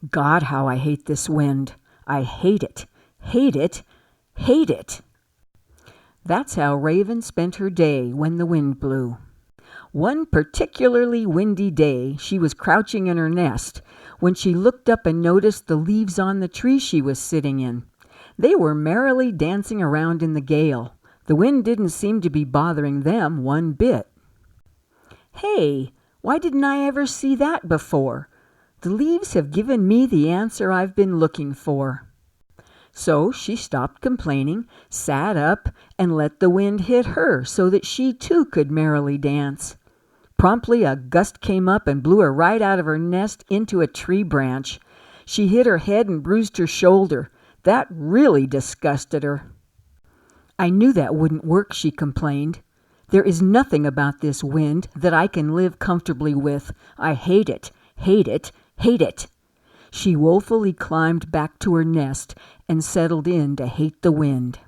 God, how I hate this wind. I hate it, hate it, hate it. That's how Raven spent her day when the wind blew. One particularly windy day, she was crouching in her nest when she looked up and noticed the leaves on the tree she was sitting in. They were merrily dancing around in the gale. The wind didn't seem to be bothering them one bit. Hey, why didn't I ever see that before? The leaves have given me the answer I've been looking for. So she stopped complaining, sat up, and let the wind hit her so that she too could merrily dance. Promptly a gust came up and blew her right out of her nest into a tree branch. She hit her head and bruised her shoulder. That really disgusted her. I knew that wouldn't work, she complained. There is nothing about this wind that I can live comfortably with. I hate it, hate it, hate it. She woefully climbed back to her nest and settled in to hate the wind.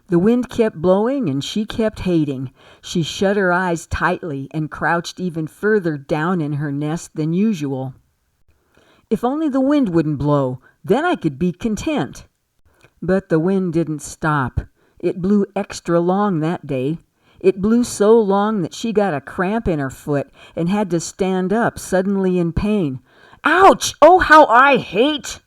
The wind kept blowing and she kept hating. She shut her eyes tightly and crouched even further down in her nest than usual. If only the wind wouldn't blow, then I could be content. But the wind didn't stop. It blew extra long that day. It blew so long that she got a cramp in her foot and had to stand up suddenly in pain. Ouch! Oh, how I hate!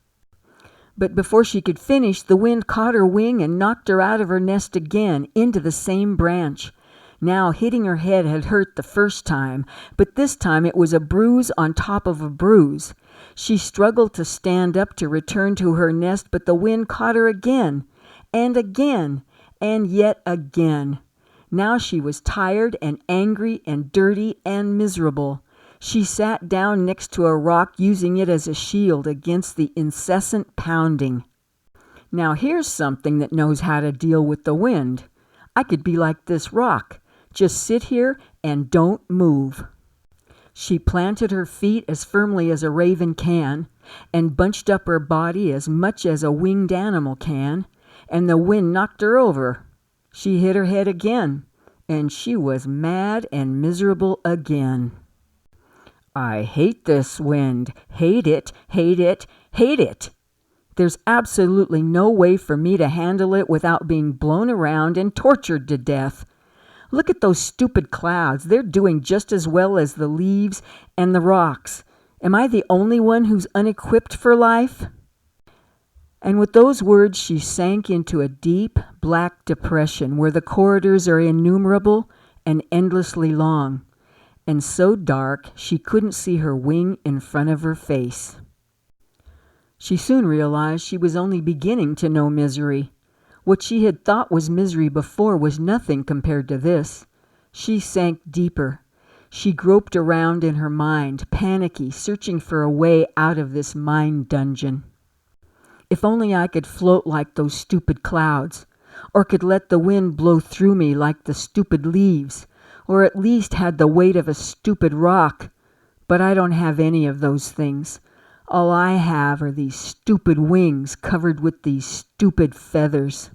But before she could finish, the wind caught her wing and knocked her out of her nest again into the same branch. Now, hitting her head had hurt the first time, but this time it was a bruise on top of a bruise. She struggled to stand up to return to her nest, but the wind caught her again, and yet again. Now she was tired and angry and dirty and miserable. She sat down next to a rock, using it as a shield against the incessant pounding. Now here's something that knows how to deal with the wind. I could be like this rock. Just sit here and don't move. She planted her feet as firmly as a raven can, and bunched up her body as much as a winged animal can, and the wind knocked her over. She hit her head again, and she was mad and miserable again. I hate this wind. Hate it, hate it, hate it. There's absolutely no way for me to handle it without being blown around and tortured to death. Look at those stupid clouds. They're doing just as well as the leaves and the rocks. Am I the only one who's unequipped for life? And with those words, she sank into a deep, black depression where the corridors are innumerable and endlessly long, and so dark she couldn't see her wing in front of her face. She soon realized she was only beginning to know misery. What she had thought was misery before was nothing compared to this. She sank deeper. She groped around in her mind, panicky, searching for a way out of this mind dungeon. If only I could float like those stupid clouds, or could let the wind blow through me like the stupid leaves, or at least had the weight of a stupid rock. But I don't have any of those things. All I have are these stupid wings covered with these stupid feathers.